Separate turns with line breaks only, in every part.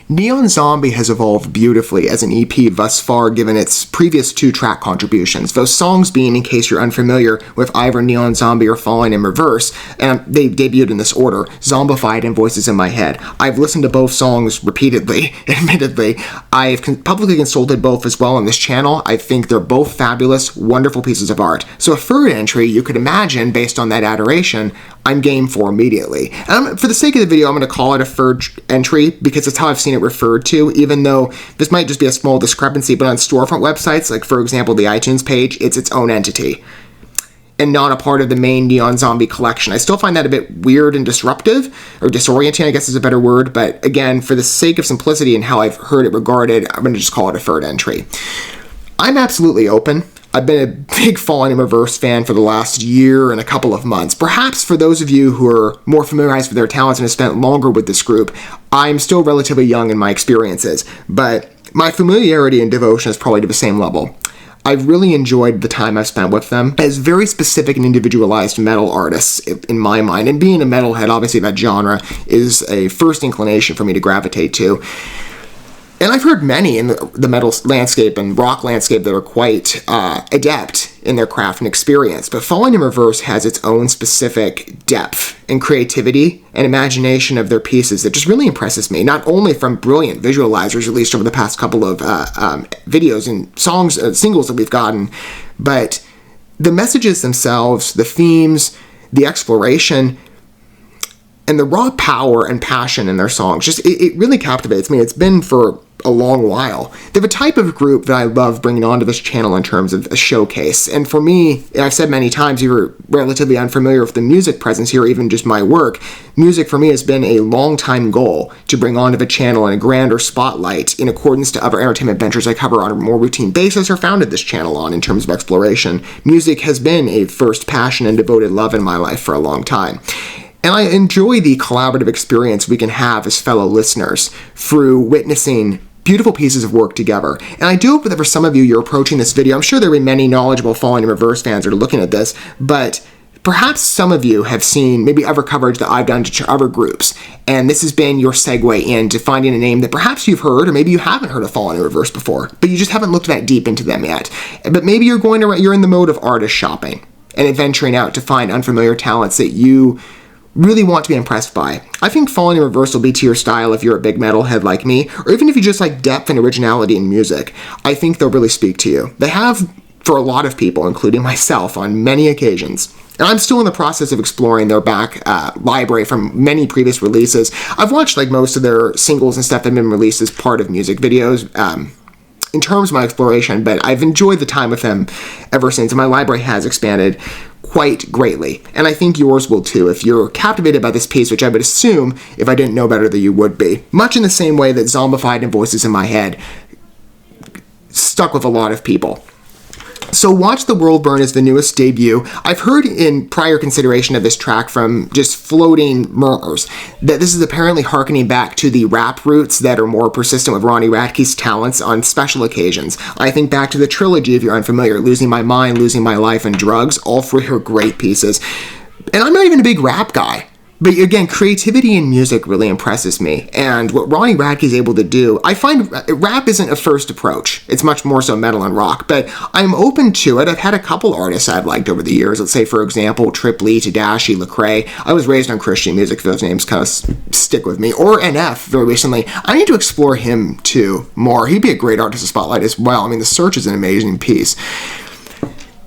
Neon Zombie has evolved beautifully as an EP thus far given its previous 2 track contributions, those songs being, in case you're unfamiliar with either Neon Zombie or Falling in Reverse, and they debuted in this order, Zombified and Voices in My Head. I've listened to both songs repeatedly, admittedly. I've publicly consulted both as well on this channel. I think they're both fabulous, wonderful pieces of art. So a third entry, you could imagine, based on that adoration, I'm game for immediately. And for the sake of the video, I'm going to call it a third entry because it's how I've seen it referred to, even though this might just be a small discrepancy, but on storefront websites, like for example the iTunes page, it's its own entity and not a part of the main Neon Zombie collection. I still find that a bit weird and disruptive, or disorienting, I guess is a better word, but again, for the sake of simplicity and how I've heard it regarded, I'm going to just call it a third entry. I'm absolutely open. I've been a big Falling in Reverse fan for the last year and a couple of months. Perhaps for those of you who are more familiarized with their talents and have spent longer with this group, I'm still relatively young in my experiences, but my familiarity and devotion is probably to the same level. I've really enjoyed the time I've spent with them as very specific and individualized metal artists in my mind, and being a metalhead, obviously that genre is a first inclination for me to gravitate to. And I've heard many in the metal landscape and rock landscape that are quite adept in their craft and experience, but Falling in Reverse has its own specific depth and creativity and imagination of their pieces that just really impresses me, not only from brilliant visualizers released over the past couple of videos and songs, singles that we've gotten, but the messages themselves, the themes, the exploration, and the raw power and passion in their songs, just it really captivates me. It's been for a long while. They're the type of group that I love bringing onto this channel in terms of a showcase. And for me, and I've said many times, you're relatively unfamiliar with the music presence here, even just my work. Music for me has been a long-time goal to bring onto the channel in a grander spotlight in accordance to other entertainment ventures I cover on a more routine basis or founded this channel on in terms of exploration. Music has been a first passion and devoted love in my life for a long time. And I enjoy the collaborative experience we can have as fellow listeners through witnessing beautiful pieces of work together. And I do hope that for some of you, you're approaching this video. I'm sure there will be many knowledgeable Falling in Reverse fans that are looking at this, but perhaps some of you have seen maybe other coverage that I've done to other groups, and this has been your segue into finding a name that perhaps you've heard, or maybe you haven't heard of Falling in Reverse before, but you just haven't looked that deep into them yet. But maybe you're in the mode of artist shopping and adventuring out to find unfamiliar talents that you really want to be impressed by. I think Falling in Reverse will be to your style if you're a big metalhead like me, or even if you just like depth and originality in music. I think they'll really speak to you. They have for a lot of people, including myself, on many occasions. And I'm still in the process of exploring their back library from many previous releases. I've watched like most of their singles and stuff that have been released as part of music videos in terms of my exploration, but I've enjoyed the time with them ever since, and my library has expanded quite greatly, and I think yours will too if you're captivated by this piece, which I would assume, if I didn't know better, that you would be. Much in the same way that Zombified and Voices in My Head stuck with a lot of people. So Watch the World Burn is the newest debut. I've heard in prior consideration of this track from just floating murmurs that this is apparently harkening back to the rap roots that are more persistent with Ronnie Radke's talents on special occasions. I think back to the trilogy, if you're unfamiliar, Losing My Mind, Losing My Life, and Drugs. All 3 are great pieces. And I'm not even a big rap guy. But again, creativity in music really impresses me, and what Ronnie Radke is able to do, I find rap isn't a first approach. It's much more so metal and rock, but I'm open to it. I've had a couple artists I've liked over the years. Let's say, for example, Trip Lee, Tadashi, Lecrae. I was raised on Christian music, those names kind of stick with me. Or NF, very recently. I need to explore him, too, more. He'd be a great artist to spotlight as well. I mean, The Search is an amazing piece.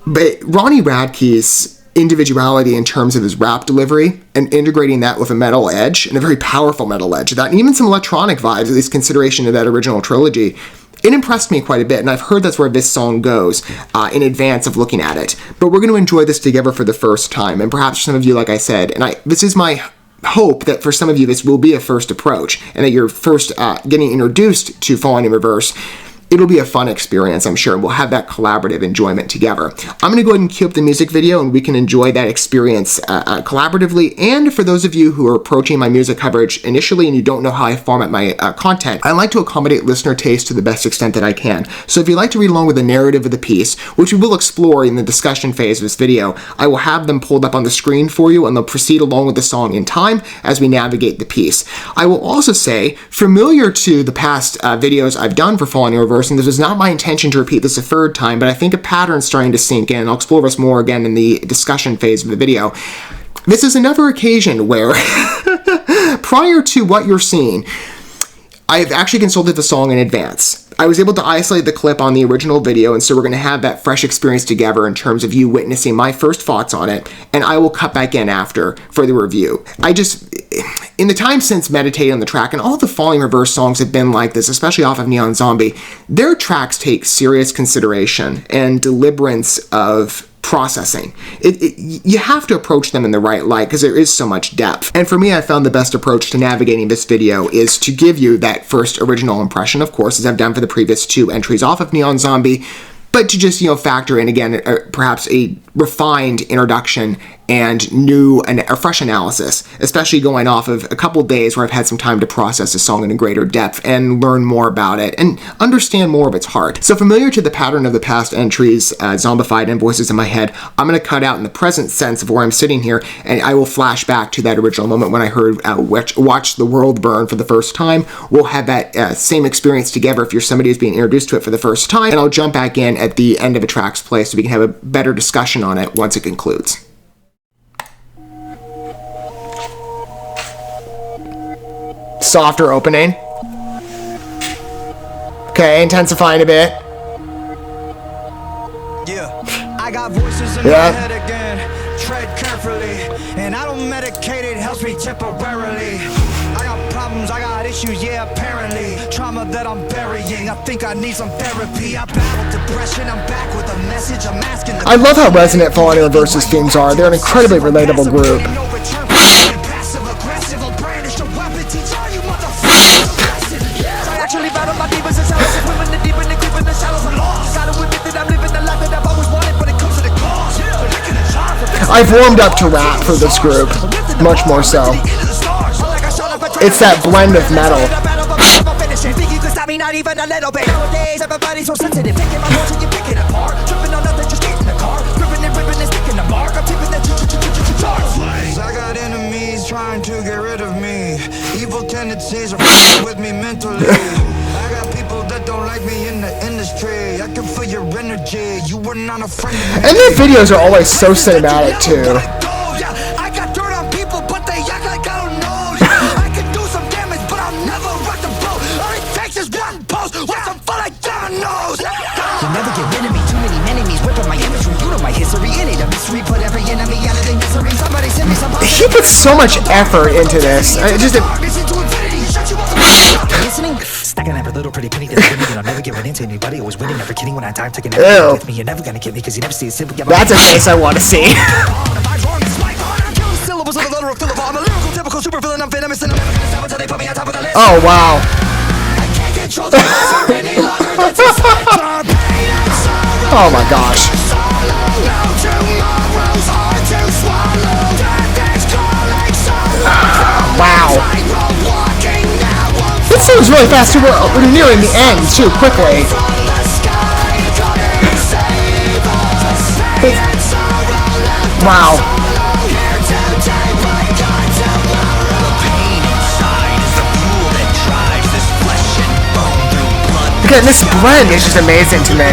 But Ronnie Radke's individuality in terms of his rap delivery and integrating that with a metal edge, and a very powerful metal edge, that, and even some electronic vibes, at least consideration of that original trilogy, it impressed me quite a bit, and I've heard that's where this song goes in advance of looking at it. But we're going to enjoy this together for the first time, and perhaps for some of you, like I said, and this is my hope that for some of you this will be a first approach, and that you're first getting introduced to Falling in Reverse. it'll be a fun experience, I'm sure. We'll have that collaborative enjoyment together. I'm going to go ahead and cue up the music video, and we can enjoy that experience collaboratively. And for those of you who are approaching my music coverage initially and you don't know how I format my content, I like to accommodate listener taste to the best extent that I can. So if you'd like to read along with the narrative of the piece, which we will explore in the discussion phase of this video, I will have them pulled up on the screen for you, and they'll proceed along with the song in time as we navigate the piece. I will also say, familiar to the past videos I've done for Falling in Reverse, and this was not my intention to repeat this a third time, but I think a pattern's starting to sink in. I'll explore this more again in the discussion phase of the video. This is another occasion where, prior to what you're seeing, I've actually consulted the song in advance. I was able to isolate the clip on the original video, and so we're going to have that fresh experience together in terms of you witnessing my first thoughts on it, and I will cut back in after for the review. In the time since meditating on the track, and all the Falling Reverse songs have been like this, especially off of Neon Zombie, their tracks take serious consideration and deliberance of processing. You have to approach them in the right light because there is so much depth. And for me, I found the best approach to navigating this video is to give you that first original impression, of course, as I've done for the previous 2 entries off of Neon Zombie, but to just, factor in, again, perhaps a refined introduction and new and a fresh analysis, especially going off of a couple days where I've had some time to process the song in a greater depth and learn more about it and understand more of its heart. So familiar to the pattern of the past entries, zombified and voices in my head, I'm going to cut out in the present sense of where I'm sitting here, and I will flash back to that original moment when I heard Watch the World Burn for the first time. We'll have that same experience together if you're somebody who's being introduced to it for the first time, and I'll jump back in at the end of a track's play so we can have a better discussion on it once it concludes. Softer opening. Okay, intensifying a bit.
Yeah, I got voices in my head again. Tread carefully, and I don't medicate, it helps me temporarily. I got problems, I got issues, yeah, apparently. Trauma that I'm burying, I think I need some therapy. I battle depression, I'm back with a message, I'm asking.
I love how resonant Falling in Reverse's themes are. They're an incredibly relatable group. I've warmed up to rap for this group, much more so. It's that blend of metal.
I got enemies trying to get rid of me. Evil tendencies are with me mentally. I got people that don't like me in the industry. I can feel your energy. You were not a friend of me.
And their videos are always so cinematic too.
I got dirt on people, but they act like I don't know. I can do some damage, but I'll never rock the boat. All it takes is one post with some fun like dominoes. You'll never get rid of me. Too many enemies whipping my imagery. You know my history. It ain't a mystery. Put every enemy out of their misery. Somebody send me some.
He puts so much effort into this.
Listening? Stacking every little pretty penny that's winning. I'll never get run into anybody. Always winning, never kidding. When I time taking everything with me, you're never gonna get me because you never see it simple.
That's a face I want to see. Oh wow. Oh my gosh. Wow. This seems really fast too. We're nearing the end too quickly. Wow. Again, this blend is just amazing to me.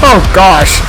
Oh gosh.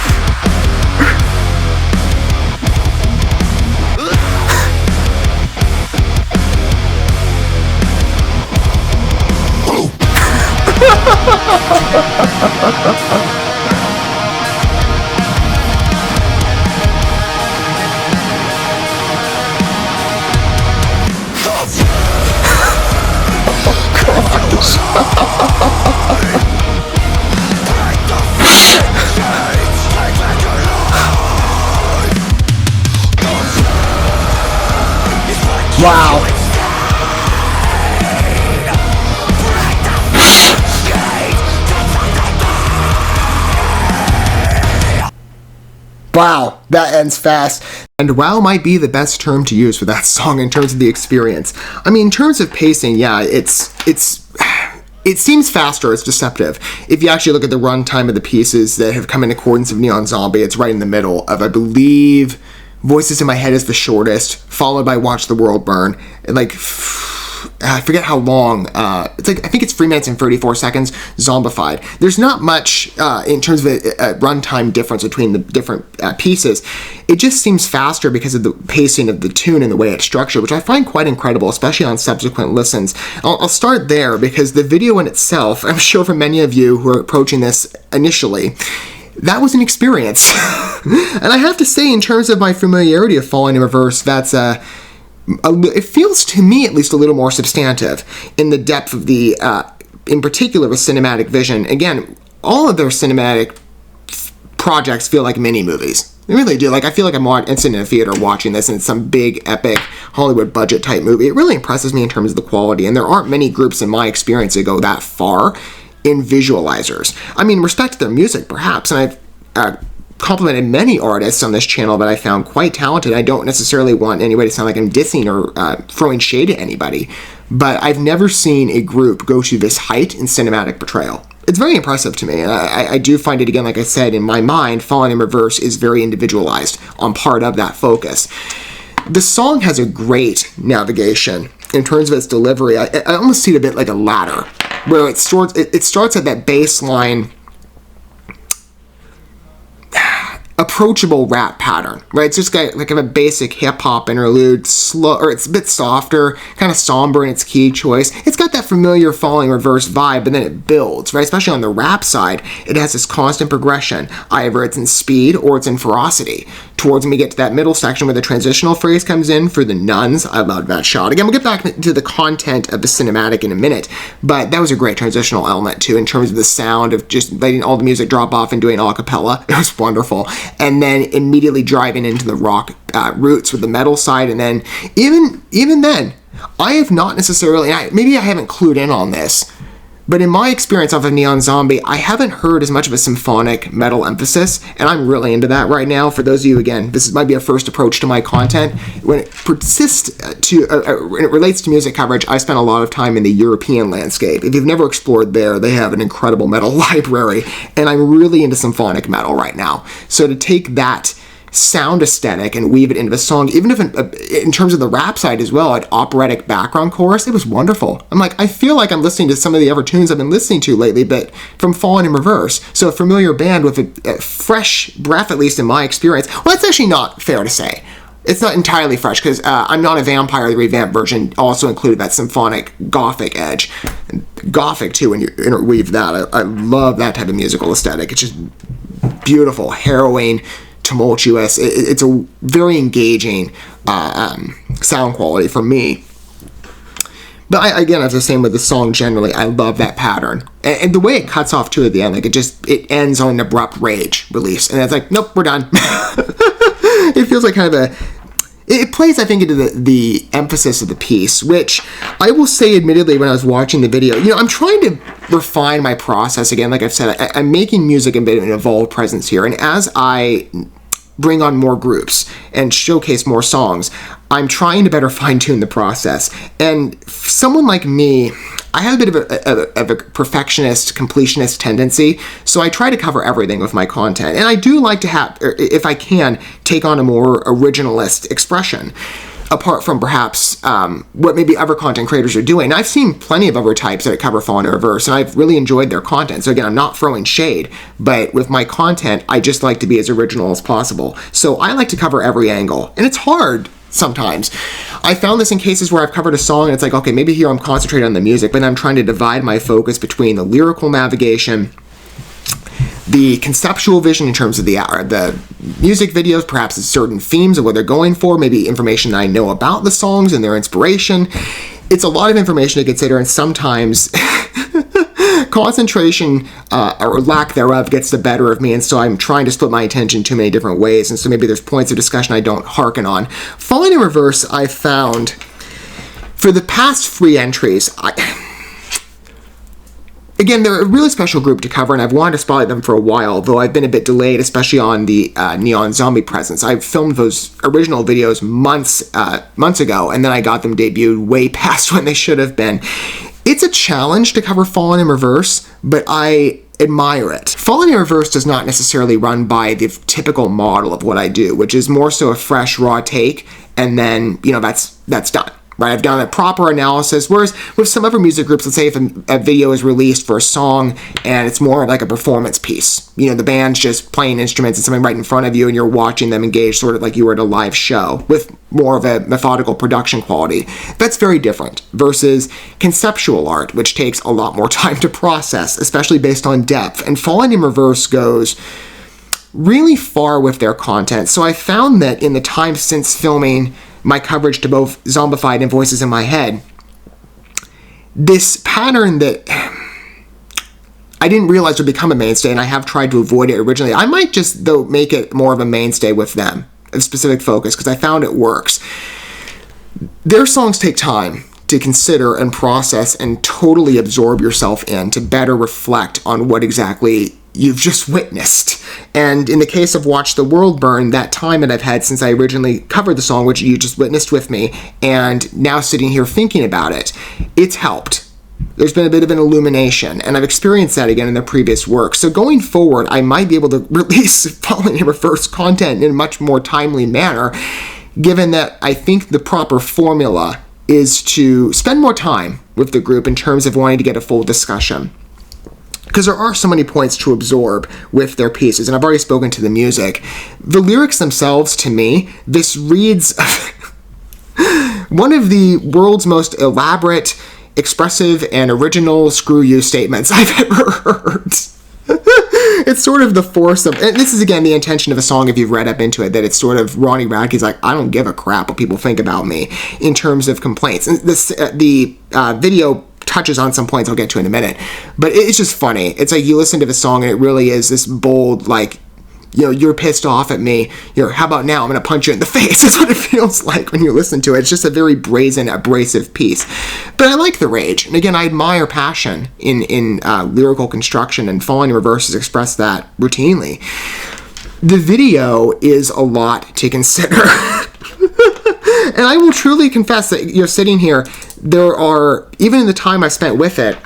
Wow, that ends fast. And wow might be the best term to use for that song in terms of the experience. I mean, in terms of pacing, yeah, it seems faster. It's deceptive. If you actually look at the runtime of the pieces that have come in accordance of Neon Zombie, it's right in the middle of, I believe, Voices in My Head is the shortest, followed by Watch the World Burn. And like, I forget how long. It's like, I think it's 3 minutes and 34 seconds. Zombified. There's not much in terms of a runtime difference between the different pieces. It just seems faster because of the pacing of the tune and the way it's structured, which I find quite incredible, especially on subsequent listens. I'll start there because the video in itself, I'm sure for many of you who are approaching this initially, that was an experience. And I have to say, in terms of my familiarity of Falling in Reverse, that's it feels to me at least a little more substantive in the depth of the, in particular with cinematic vision. Again, all of their cinematic projects feel like mini movies. They really do. Like, I feel like I'm sitting in a theater watching this and it's some big, epic Hollywood budget type movie. It really impresses me in terms of the quality, and there aren't many groups in my experience that go that far in visualizers. I mean, respect to their music, perhaps, and I've complimented many artists on this channel that I found quite talented. I don't necessarily want anybody to sound like I'm dissing or throwing shade at anybody, but I've never seen a group go to this height in cinematic portrayal. It's very impressive to me, and I do find it, again, like I said, in my mind, Falling in Reverse is very individualized on part of that focus. The song has a great navigation in terms of its delivery. I almost see it a bit like a ladder, where it starts at that baseline approachable rap pattern, right? It's just like a basic hip-hop interlude, slow, or it's a bit softer, kind of somber in its key choice. It's got that familiar Falling Reverse vibe, but then it builds, right? Especially on the rap side, it has this constant progression. Either it's in speed or it's in ferocity. Towards when we get to that middle section where the transitional phrase comes in for the nuns, I love that shot. Again, we'll get back to the content of the cinematic in a minute, but that was a great transitional element too, in terms of the sound of just letting all the music drop off and doing a cappella. It was wonderful. And then immediately driving into the rock roots with the metal side, and then even then, I have not necessarily, maybe I haven't clued in on this, but in my experience off of Neon Zombie, I haven't heard as much of a symphonic metal emphasis, and I'm really into that right now. For those of you, again, this might be a first approach to my content. When it when it relates to music coverage, I spent a lot of time in the European landscape. If you've never explored there, they have an incredible metal library, and I'm really into symphonic metal right now. So to take that sound aesthetic and weave it into the song, even if in terms of the rap side as well, an operatic background chorus, it was wonderful. I'm like, I feel like I'm listening to some of the other tunes I've been listening to lately, but from Falling in Reverse. So a familiar band with a fresh breath, at least in my experience. Well, that's actually not fair to say. It's not entirely fresh, because I'm Not a Vampire, the revamped version, also included that symphonic gothic edge. Gothic, too, when you interweave that. I love that type of musical aesthetic. It's just beautiful, harrowing, tumultuous. It's a very engaging sound quality for me. But again, as I was saying with the song generally, I love that pattern. And the way it cuts off too at the end, like it ends on an abrupt rage release. And it's like, nope, we're done. It feels like kind of it plays, I think, into the emphasis of the piece, which I will say, admittedly, when I was watching the video, I'm trying to refine my process. Again, like I've said, I'm making music in a bit of an evolved presence here. And as I bring on more groups and showcase more songs, I'm trying to better fine-tune the process. And someone like me, I have a bit of a perfectionist, completionist tendency, so I try to cover everything with my content. And I do like to have, if I can, take on a more originalist expression, apart from perhaps what maybe other content creators are doing. I've seen plenty of other types that cover Falling in Reverse, and I've really enjoyed their content. So again, I'm not throwing shade, but with my content, I just like to be as original as possible. So I like to cover every angle, and it's hard sometimes. I found this in cases where I've covered a song and it's like, okay, maybe here I'm concentrating on the music, but then I'm trying to divide my focus between the lyrical navigation, the conceptual vision in terms of the music videos, perhaps certain themes of what they're going for, maybe information that I know about the songs and their inspiration. It's a lot of information to consider, and sometimes concentration or lack thereof gets the better of me, and so I'm trying to split my attention too many different ways, and so maybe there's points of discussion I don't hearken on. Falling in Reverse, I found, for the past 3 entries, again, they're a really special group to cover, and I've wanted to spotlight them for a while, though I've been a bit delayed, especially on the Neon Zombie presence. I filmed those original videos months ago, and then I got them debuted way past when they should have been. It's a challenge to cover Fallen in Reverse, but I admire it. Fallen in Reverse does not necessarily run by the typical model of what I do, which is more so a fresh, raw take, and then, that's done. Right, I've done a proper analysis, whereas with some other music groups, let's say if a video is released for a song and it's more like a performance piece, the band's just playing instruments and something right in front of you and you're watching them engage sort of like you were at a live show with more of a methodical production quality. That's very different versus conceptual art, which takes a lot more time to process, especially based on depth. And Falling in Reverse goes really far with their content. So I found that in the time since filming my coverage to both Zombified and Voices in My Head, this pattern that I didn't realize would become a mainstay, and I have tried to avoid it originally. I might just, though, make it more of a mainstay with them, a specific focus, because I found it works. Their songs take time to consider and process and totally absorb yourself in to better reflect on what exactly you've just witnessed. And in the case of Watch the World Burn, that time that I've had since I originally covered the song, which you just witnessed with me, and now sitting here thinking about it, it's helped. There's been a bit of an illumination, and I've experienced that again in their previous work. So going forward, I might be able to release Fallen in Reverse content in a much more timely manner, given that I think the proper formula is to spend more time with the group in terms of wanting to get a full discussion. Because there are so many points to absorb with their pieces, and I've already spoken to the music. The lyrics themselves, to me, this reads one of the world's most elaborate, expressive, and original screw you statements I've ever heard. It's sort of the force of, and this is again the intention of a song if you've read up into it, that it's sort of Ronnie Radke's like, I don't give a crap what people think about me in terms of complaints. And this, the video touches on some points I'll get to in a minute, but it's just funny. It's like you listen to the song and it really is this bold, like, you're pissed off at me, how about now I'm gonna punch you in the face. That's what it feels like when you listen to it. It's just a very brazen, abrasive piece, but I like the rage, and again I admire passion in lyrical construction, and Falling in Reverse has expressed that routinely. The video is a lot to consider. And I will truly confess that you're sitting here, there are, even in the time I spent with it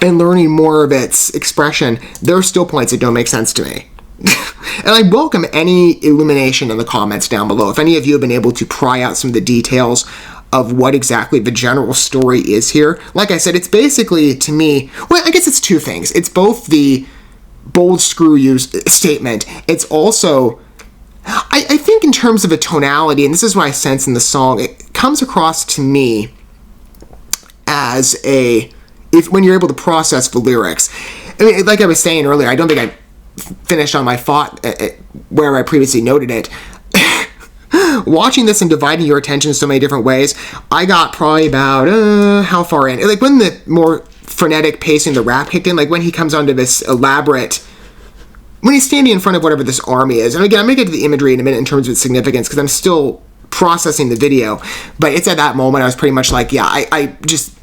and learning more of its expression, there are still points that don't make sense to me. And I welcome any illumination in the comments down below. If any of you have been able to pry out some of the details of what exactly the general story is here, like I said, it's basically, to me, well, I guess it's two things. It's both the bold screw you statement, it's also, I think in terms of a tonality, and this is what I sense in the song, it comes across to me as when you're able to process the lyrics. I mean, like I was saying earlier, I don't think I finished on my thought where I previously noted it. Watching this and dividing your attention so many different ways, I got probably about, how far in? Like when the more frenetic pacing, the rap kicked in, like when he comes onto this elaborate, when he's standing in front of whatever this army is, and again, I'm going to get to the imagery in a minute in terms of its significance, because I'm still processing the video, but it's at that moment I was pretty much like, yeah, I just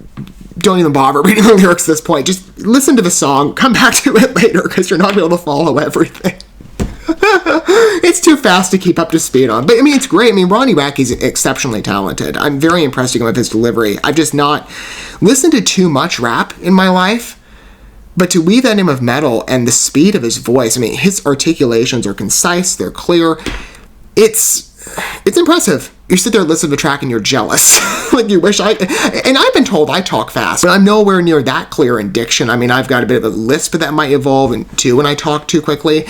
don't even bother reading the lyrics at this point. Just listen to the song, come back to it later, because you're not able to follow everything. It's too fast to keep up to speed on. But I mean, it's great. I mean, Ronnie Radke's exceptionally talented. I'm very impressed with his delivery. I've just not listened to too much rap in my life, but to weave that in with metal and the speed of his voice, I mean, his articulations are concise, they're clear. It's impressive. You sit there and listen to the track and you're jealous. Like you wish and I've been told I talk fast, but I'm nowhere near that clear in diction. I mean, I've got a bit of a lisp that might evolve into when I talk too quickly.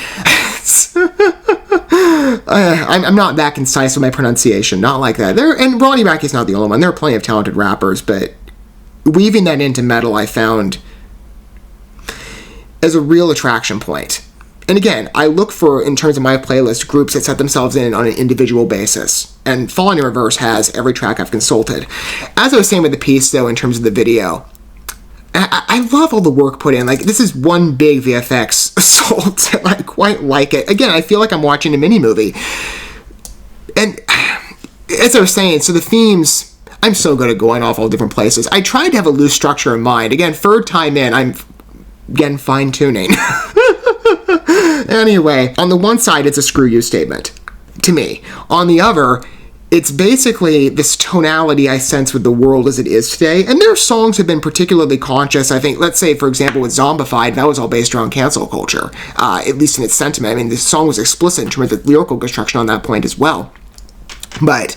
I'm not that concise with my pronunciation, not like that. And Ronnie Radke's not the only one. There are plenty of talented rappers, but weaving that into metal I found as a real attraction point. And again, I look for, in terms of my playlist, groups that set themselves in on an individual basis. And Falling in Reverse has every track I've consulted. As I was saying with the piece, though, in terms of the video, I love all the work put in. Like, this is one big VFX assault, and I quite like it. Again, I feel like I'm watching a mini-movie. And as I was saying, so the themes, I'm so good at going off all different places. I tried to have a loose structure in mind. Again, third time in, I'm Again, fine-tuning. Anyway, on the one side, it's a screw you statement, to me. On the other, it's basically this tonality I sense with the world as it is today. And their songs have been particularly conscious. I think, let's say, for example, with Zombified, that was all based around cancel culture, at least in its sentiment. I mean, the song was explicit in terms of the lyrical construction on that point as well. But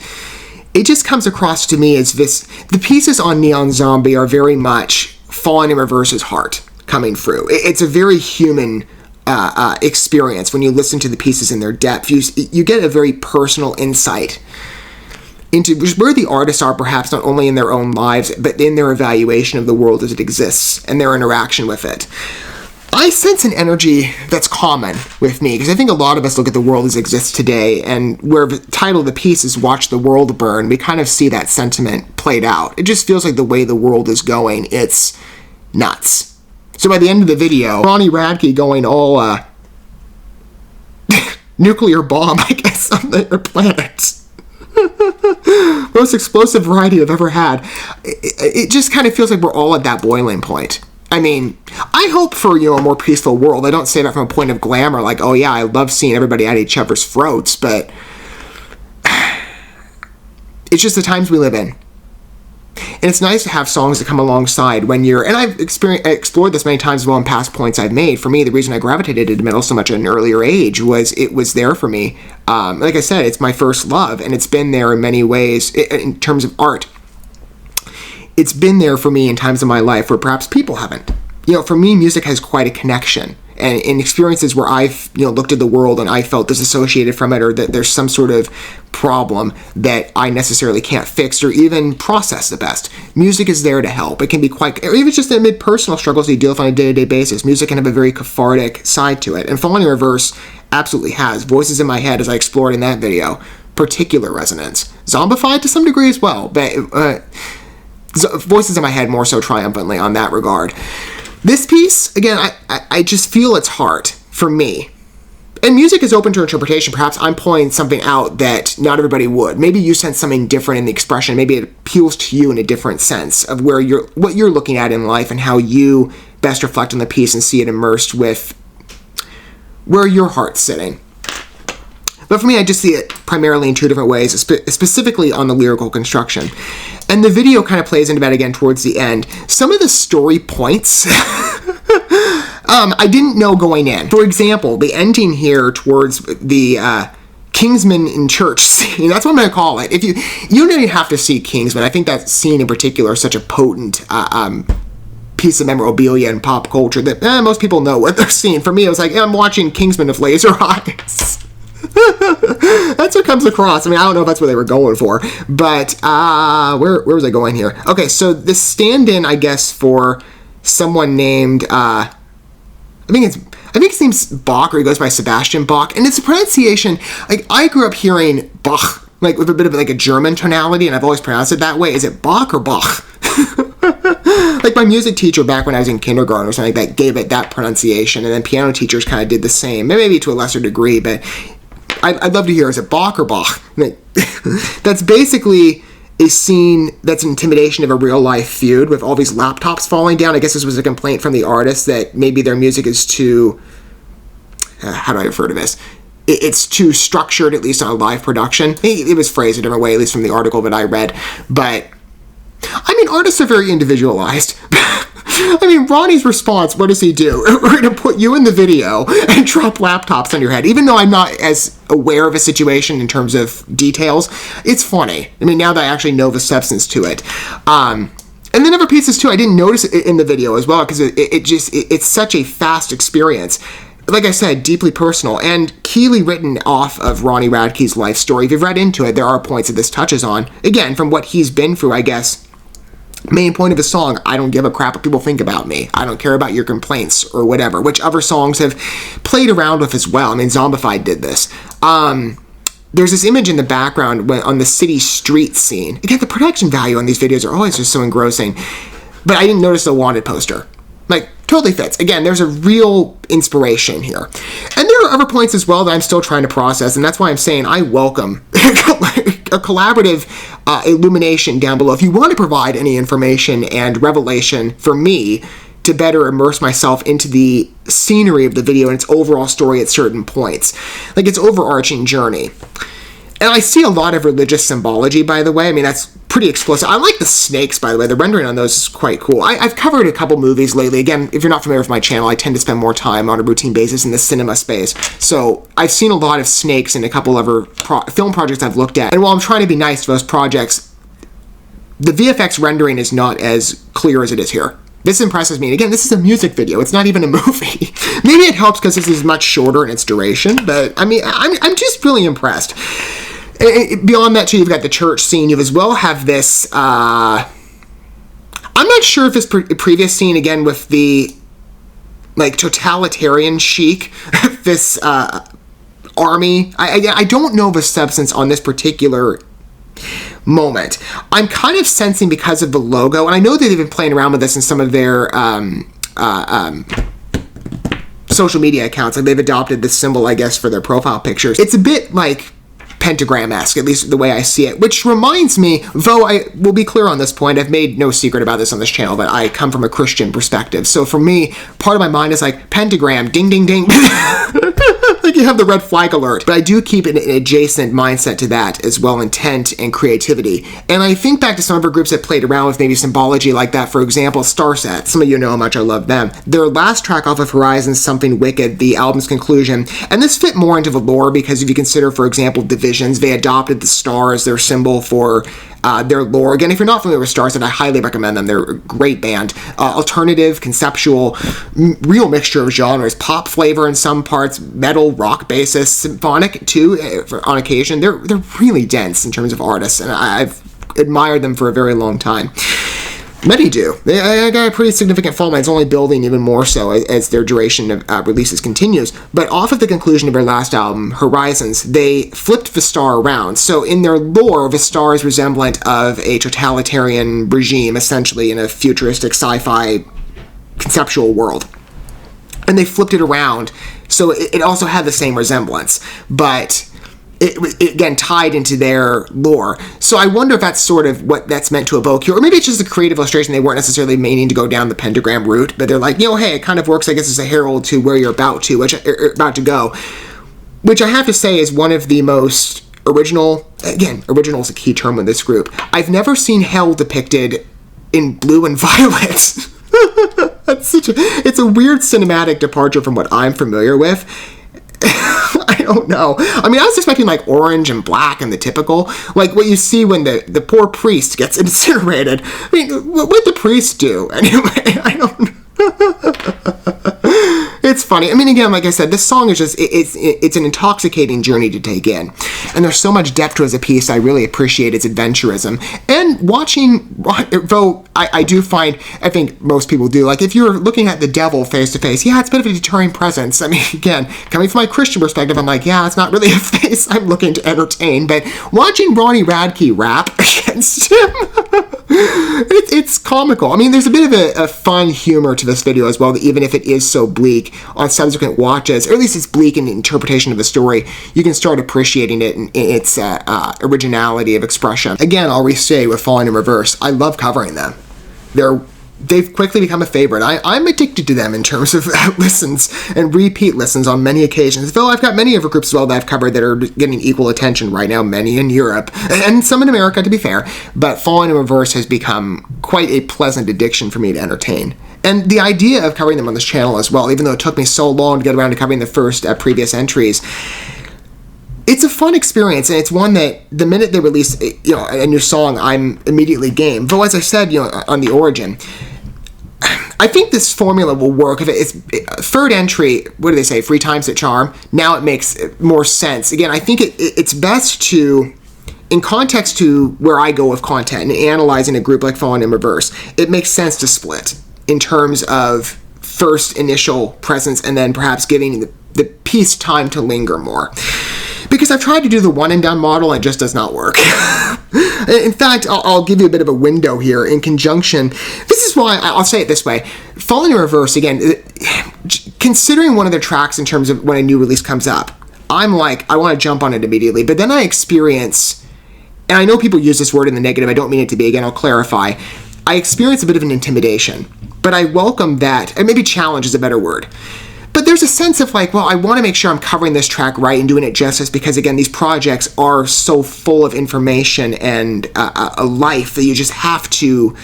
it just comes across to me as this, the pieces on Neon Zombie are very much Falling in Reverse's heart coming through. It's a very human experience when you listen to the pieces in their depth. You get a very personal insight into where the artists are, perhaps not only in their own lives, but in their evaluation of the world as it exists and their interaction with it. I sense an energy that's common with me, because I think a lot of us look at the world as it exists today, and where the title of the piece is Watch the World Burn, we kind of see that sentiment played out. It just feels like the way the world is going, it's nuts. So by the end of the video, Ronnie Radke going all nuclear bomb, I guess, on their planet. Most explosive variety I've ever had. It just kind of feels like we're all at that boiling point. I mean, I hope for, a more peaceful world. I don't say that from a point of glamour, like, oh yeah, I love seeing everybody at each other's throats, but it's just the times we live in. And it's nice to have songs that come alongside when you're, and I've explored this many times as well in past points I've made. For me, the reason I gravitated to metal so much at an earlier age was it was there for me. Like I said, it's my first love, and it's been there in many ways in terms of art. It's been there for me in times of my life where perhaps people haven't. For me, music has quite a connection. And in experiences where I've, looked at the world and I felt disassociated from it, or that there's some sort of problem that I necessarily can't fix or even process the best, music is there to help. It can be quite, or even just amid personal struggles you deal with on a day-to-day basis, music can have a very cathartic side to it. And Falling in Reverse absolutely has. Voices in My Head, as I explored in that video, particular resonance. Zombified to some degree as well, but Voices in My Head more so triumphantly on that regard. This piece, again, I just feel its heart for me. And music is open to interpretation. Perhaps I'm pointing something out that not everybody would. Maybe you sense something different in the expression. Maybe it appeals to you in a different sense of what you're looking at in life and how you best reflect on the piece and see it immersed with where your heart's sitting. But for me, I just see it primarily in two different ways, specifically on the lyrical construction. And the video kind of plays into that again towards the end. Some of the story points I didn't know going in. For example, the ending here towards the Kingsman in church scene. That's what I'm going to call it. If you don't even have to see Kingsman. I think that scene in particular is such a potent piece of memorabilia in pop culture that most people know what they're seeing. For me, it was like, I'm watching Kingsman of Laser Eyes. That's what comes across. I mean, I don't know if that's what they were going for, but where was I going here? Okay, so the stand-in, I guess, for someone named I think his name's Bach, or he goes by Sebastian Bach, and it's a pronunciation, like, I grew up hearing Bach, like, with a bit of, like, a German tonality, and I've always pronounced it that way. Is it Bach or Bach? Like, my music teacher back when I was in kindergarten or something like that gave it that pronunciation, and then piano teachers kind of did the same, maybe to a lesser degree, but I'd love to hear, is it Bach or Bach? That's basically a scene that's an intimidation of a real-life feud with all these laptops falling down. I guess this was a complaint from the artist that maybe their music is too, how do I refer to this? It's too structured, at least on a live production. It was phrased a different way, at least from the article that I read. But, I mean, artists are very individualized. I mean, Ronnie's response, what does he do? We're going to put you in the video and drop laptops on your head. Even though I'm not as aware of a situation in terms of details, it's funny. I mean, now that I actually know the substance to it. And then other pieces, too, I didn't notice it in the video as well, because it's such a fast experience. Like I said, deeply personal, and keenly written off of Ronnie Radke's life story. If you've read into it, there are points that this touches on. Again, from what he's been through, I guess. Main point of the song, I don't give a crap what people think about me. I don't care about your complaints or whatever, which other songs have played around with as well. I mean, Zombified did this. There's this image in the background on the city street scene. Again, the production value on these videos are always just so engrossing. But I didn't notice the Wanted poster. Like, totally fits. Again, there's a real inspiration here. And there are other points as well that I'm still trying to process, and that's why I'm saying I welcome a collaborative illumination down below. If you want to provide any information and revelation for me to better immerse myself into the scenery of the video and its overall story at certain points, like its overarching journey. And I see a lot of religious symbology, by the way. I mean, that's pretty explicit. I like the snakes, by the way. The rendering on those is quite cool. I've covered a couple movies lately. Again, if you're not familiar with my channel, I tend to spend more time on a routine basis in the cinema space. So I've seen a lot of snakes in a couple other film projects I've looked at. And while I'm trying to be nice to those projects, the VFX rendering is not as clear as it is here. This impresses me. And again, this is a music video. It's not even a movie. Maybe it helps because this is much shorter in its duration, but I mean, I'm just really impressed. Beyond that, too, you've got the church scene. You as well have this, I'm not sure if this previous scene, again, with the, like, totalitarian chic, this army, I don't know the substance on this particular moment. I'm kind of sensing, because of the logo, and I know that they've been playing around with this in some of their social media accounts, like they've adopted this symbol, I guess, for their profile pictures. It's a bit, like, pentagram-esque, at least the way I see it, which reminds me, though I will be clear on this point, I've made no secret about this on this channel, but I come from a Christian perspective. So for me, part of my mind is like, pentagram, ding, ding, ding. Like you have the red flag alert. But I do keep an adjacent mindset to that as well, intent and creativity. And I think back to some other groups that played around with maybe symbology like that. For example, Starset. Some of you know how much I love them. Their last track off of Horizon's Something Wicked, the album's conclusion, and this fit more into the lore because if you consider, for example, Divisions, they adopted the star as their symbol for their lore. Again, if you're not familiar with Starset, I highly recommend them. They're a great band. Alternative, conceptual, real mixture of genres. Pop flavor in some parts, metal, rock basis, symphonic too, on occasion. They're really dense in terms of artists, and I've admired them for a very long time. Many do. I got a pretty significant following. It's only building even more so as their duration of releases continues. But off of the conclusion of their last album, Horizons, they flipped the star around. So in their lore, the star is resemblant of a totalitarian regime, essentially, in a futuristic sci-fi conceptual world. And they flipped it around, so it also had the same resemblance. But it again tied into their lore. So I wonder if that's sort of what that's meant to evoke here, or maybe it's just a creative illustration. They weren't necessarily meaning to go down the pentagram route, but they're like, hey, it kind of works, I guess, as a herald to where you're about to go, which I have to say is one of the most original. Again, original is a key term with this group. I've never seen hell depicted in blue and violet. It's a weird cinematic departure from what I'm familiar with. I don't know. I mean, I was expecting like orange and black and the typical, like what you see when the poor priest gets incinerated. I mean, what would the priest do? Anyway, I don't know. It's funny. I mean, again, like I said, this song is just, it's an intoxicating journey to take in. And there's so much depth to it as a piece. I really appreciate its adventurism. And watching, though I do find, I think most people do, like if you're looking at the devil face to face, yeah, it's a bit of a deterring presence. I mean, again, coming from my Christian perspective, I'm like, yeah, it's not really a face I'm looking to entertain. But watching Ronnie Radke rap against him, it's comical. I mean, there's a bit of a fun humor to this video as well, that even if it is so bleak, on subsequent watches, or at least it's bleak in the interpretation of the story, you can start appreciating it in its originality of expression. Again, I'll restate with Falling in Reverse, I love covering them. They've quickly become a favorite. I'm addicted to them in terms of listens and repeat listens on many occasions, though I've got many other groups as well that I've covered that are getting equal attention right now, many in Europe, and some in America, to be fair, but Falling in Reverse has become quite a pleasant addiction for me to entertain. And the idea of covering them on this channel as well, even though it took me so long to get around to covering the first previous entries, it's a fun experience, and it's one that the minute they release a new song, I'm immediately game. Though, as I said, on the origin, I think this formula will work. If it's third entry, what do they say? 3 times the charm. Now it makes more sense. Again, I think it's best to, in context to where I go with content and analyzing a group like Falling in Reverse, it makes sense to split in terms of first initial presence and then perhaps giving the piece time to linger more. Because I've tried to do the one and done model and it just does not work. In fact, I'll give you a bit of a window here in conjunction. This is why, I'll say it this way. Falling in Reverse, again, considering one of their tracks in terms of when a new release comes up, I'm like, I want to jump on it immediately. But then I experience, and I know people use this word in the negative, I don't mean it to be, again, I'll clarify. I experience a bit of an intimidation. But I welcome that, and maybe challenge is a better word. But there's a sense of like, well, I want to make sure I'm covering this track right and doing it justice because, again, these projects are so full of information and a life that you just have to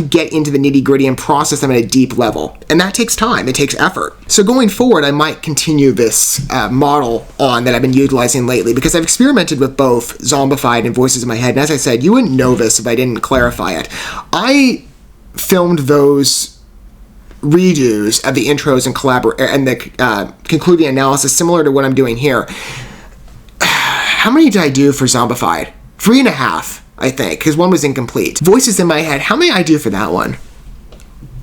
get into the nitty-gritty and process them at a deep level. And that takes time. It takes effort. So going forward, I might continue this model on that I've been utilizing lately because I've experimented with both Zombified and Voices in My Head. And as I said, you wouldn't know this if I didn't clarify it. I filmed those redos of the intros and the concluding analysis similar to what I'm doing here. How many did I do for Zombified? 3.5. I think, because one was incomplete. Voices in My Head, how many did I do for that one?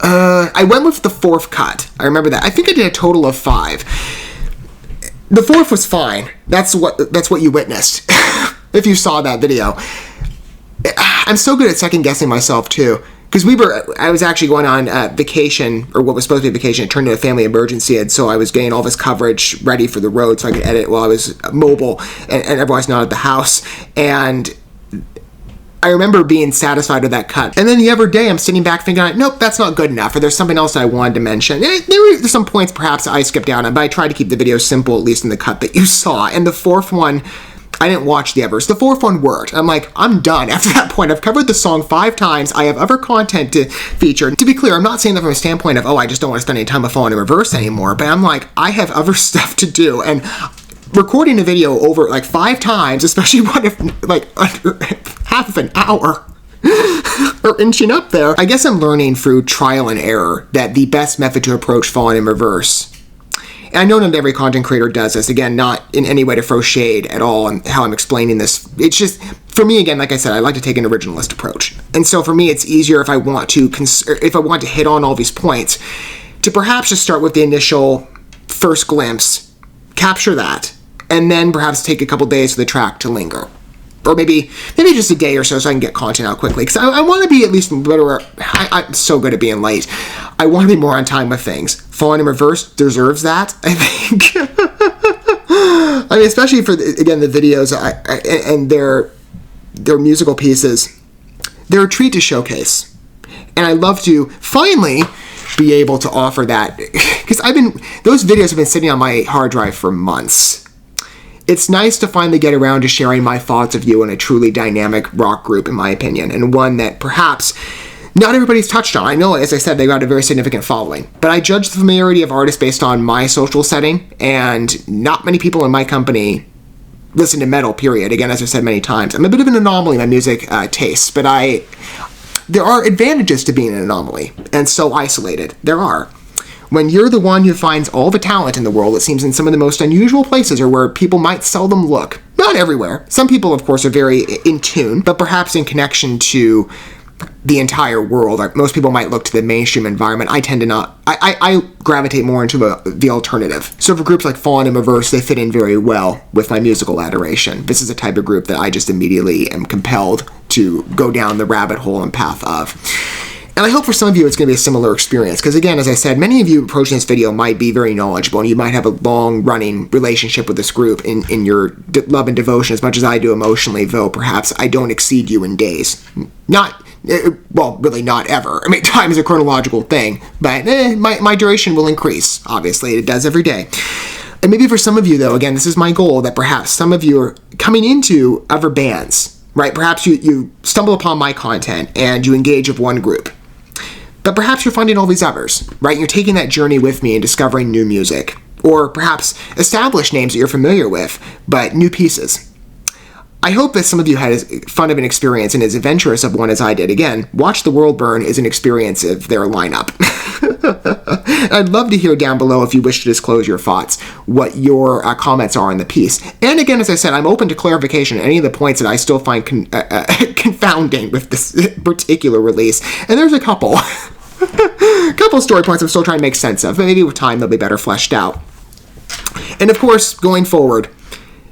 I went with the 4th cut. I remember that. I think I did a total of 5. The 4th was fine. That's what you witnessed. If you saw that video. I'm so good at second guessing myself too. Because I was actually going on vacation, or what was supposed to be a vacation. It turned into a family emergency, and so I was getting all this coverage ready for the road so I could edit while I was mobile, and everyone's not at the house. And I remember being satisfied with that cut. And then the other day, I'm sitting back thinking, nope, that's not good enough, or there's something else I wanted to mention. And there's some points perhaps I skipped out on, but I tried to keep the video simple, at least in the cut that you saw. And the 4th one, I didn't watch the others. The 4th one worked. I'm like, I'm done. After that point, I've covered the song 5 times. I have other content to feature. To be clear, I'm not saying that from a standpoint of, I just don't want to spend any time with Falling in Reverse anymore, but I'm like, I have other stuff to do. And recording a video over like 5 times, especially one if like under half an hour or inching up there, I guess I'm learning through trial and error that the best method to approach Falling in Reverse, and I know not every content creator does this, again, not in any way to throw shade at all on how I'm explaining this. It's just, for me, again, like I said, I like to take an originalist approach. And so for me, it's easier if I want to hit on all these points, to perhaps just start with the initial first glimpse, capture that, and then perhaps take a couple days for the track to linger. Or maybe just a day or so I can get content out quickly. Because I want to be at least better. I'm so good at being late. I want to be more on time with things. Falling in Reverse deserves that, I think. I mean, especially for, again, the videos and their musical pieces. They're a treat to showcase. And I love to finally be able to offer that. Because those videos have been sitting on my hard drive for months. It's nice to finally get around to sharing my thoughts of you in a truly dynamic rock group, in my opinion, and one that perhaps not everybody's touched on. I know, as I said, they've got a very significant following, but I judge the familiarity of artists based on my social setting, and not many people in my company listen to metal, period. Again, as I've said many times, I'm a bit of an anomaly in my music tastes, but there are advantages to being an anomaly, and so isolated. There are. When you're the one who finds all the talent in the world, it seems in some of the most unusual places or where people might seldom look. Not everywhere. Some people, of course, are very in tune, but perhaps in connection to the entire world. Most people might look to the mainstream environment. I tend to not. I gravitate more into the alternative. So for groups like Fallen in Reverse, they fit in very well with my musical adoration. This is a type of group that I just immediately am compelled to go down the rabbit hole and path of. And I hope for some of you it's going to be a similar experience, because again, as I said, many of you approaching this video might be very knowledgeable, and you might have a long-running relationship with this group in your love and devotion as much as I do emotionally, though perhaps I don't exceed you in days. Really not ever. I mean, time is a chronological thing, but my duration will increase, obviously. It does every day. And maybe for some of you, though, again, this is my goal, that perhaps some of you are coming into other bands, right? Perhaps you stumble upon my content and you engage with one group. But perhaps you're finding all these others, right? You're taking that journey with me and discovering new music. Or perhaps established names that you're familiar with, but new pieces. I hope that some of you had as fun of an experience and as adventurous of one as I did. Again, Watch the World Burn is an experience of their lineup. I'd love to hear down below, if you wish to disclose your thoughts, what your comments are on the piece. And again, as I said, I'm open to clarification on any of the points that I still find confounding with this particular release. And there's a couple. Couple story points I'm still trying to make sense of, but maybe with time they'll be better fleshed out. And of course, going forward,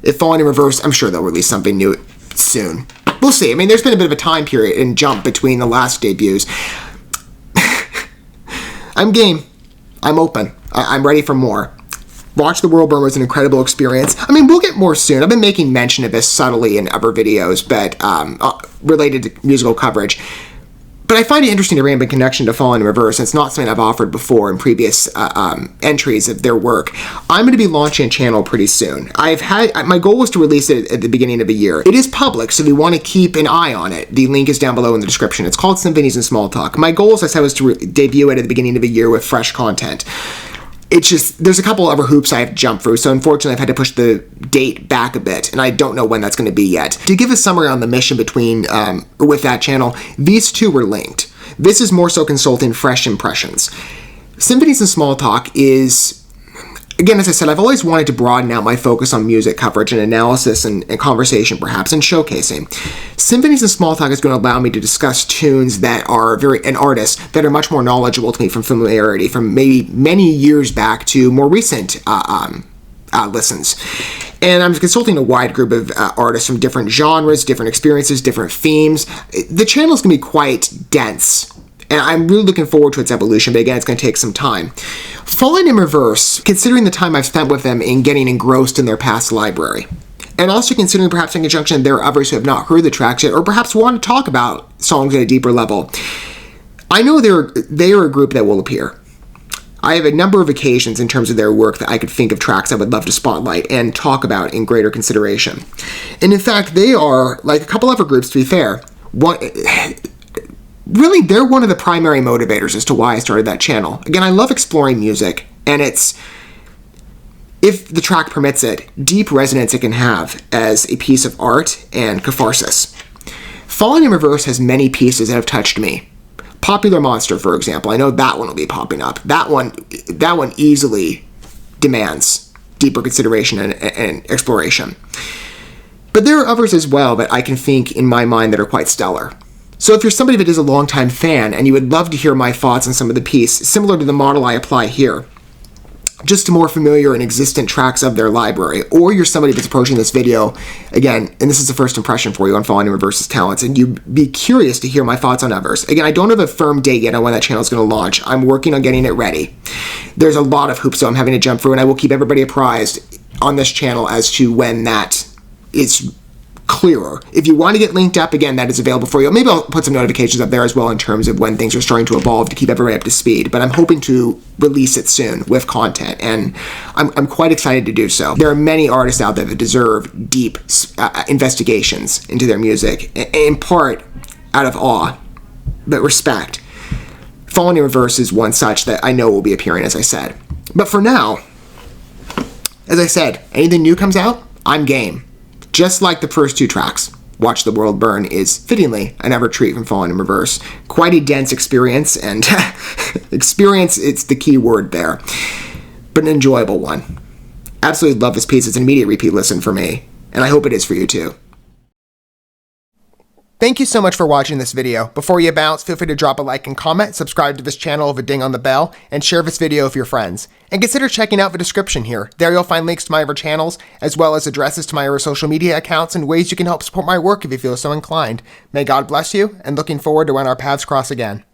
if Falling in Reverse, I'm sure they'll release something new soon. We'll see. I mean, there's been a bit of a time period and jump between the last debuts. I'm game. I'm open. I'm ready for more. Watch the World Burn was an incredible experience. I mean, we'll get more soon. I've been making mention of this subtly in other videos, but related to musical coverage. But I find it interesting to bring up a connection to Fall in Reverse, and it's not something I've offered before in previous entries of their work. I'm going to be launching a channel pretty soon. My goal was to release it at the beginning of the year. It is public, so if you want to keep an eye on it, the link is down below in the description. It's called Symphonies and Small Talk. My goal, as I said, was to debut it at the beginning of the year with fresh content. It's just, there's a couple other hoops I have to jump through, so unfortunately I've had to push the date back a bit, and I don't know when that's going to be yet. To give a summary on the mission with that channel, these two were linked. This is more so consulting fresh impressions. Symphonies and Small Talk is, again, as I said, I've always wanted to broaden out my focus on music coverage and analysis and conversation, perhaps, and showcasing. Symphonies and Small Talk is going to allow me to discuss tunes that are and artists that are much more knowledgeable to me from familiarity, from maybe many years back to more recent listens. And I'm consulting a wide group of artists from different genres, different experiences, different themes. The channel is going to be quite dense, and I'm really looking forward to its evolution, but again, it's going to take some time. Falling in Reverse, considering the time I've spent with them in getting engrossed in their past library, and also considering perhaps in conjunction there are others who have not heard the tracks yet, or perhaps want to talk about songs at a deeper level, I know they are a group that will appear. I have a number of occasions in terms of their work that I could think of tracks I would love to spotlight and talk about in greater consideration. And in fact, they are, like a couple other groups to be fair, really, they're one of the primary motivators as to why I started that channel. Again, I love exploring music, and it's, if the track permits it, deep resonance it can have as a piece of art and catharsis. Falling in Reverse has many pieces that have touched me. Popular Monster, for example, I know that one will be popping up. That one easily demands deeper consideration and exploration. But there are others as well that I can think in my mind that are quite stellar. So if you're somebody that is a longtime fan and you would love to hear my thoughts on some of the piece, similar to the model I apply here, just to more familiar and existent tracks of their library, or you're somebody that's approaching this video, again, and this is the first impression for you on Falling in Reverse's talents, and you'd be curious to hear my thoughts on others. Again, I don't have a firm date yet on when that channel is going to launch. I'm working on getting it ready. There's a lot of hoops, so I'm having to jump through, and I will keep everybody apprised on this channel as to when that is clearer. If you want to get linked up, again, that is available for you. Maybe I'll put some notifications up there as well in terms of when things are starting to evolve to keep everybody up to speed. But I'm hoping to release it soon with content, and I'm quite excited to do so. There are many artists out there that deserve deep investigations into their music, in part out of awe, but respect. Falling in Reverse is one such that I know will be appearing, as I said. But for now, as I said, anything new comes out, I'm game. Just like the first two tracks, Watch the World Burn is fittingly another treat from Falling in Reverse. Quite a dense experience, and experience, it's the key word there, but an enjoyable one. Absolutely love this piece. It's an immediate repeat listen for me, and I hope it is for you too. Thank you so much for watching this video. Before you bounce, feel free to drop a like and comment, subscribe to this channel with a ding on the bell, and share this video with your friends. And consider checking out the description here. There you'll find links to my other channels, as well as addresses to my other social media accounts and ways you can help support my work if you feel so inclined. May God bless you, and looking forward to when our paths cross again.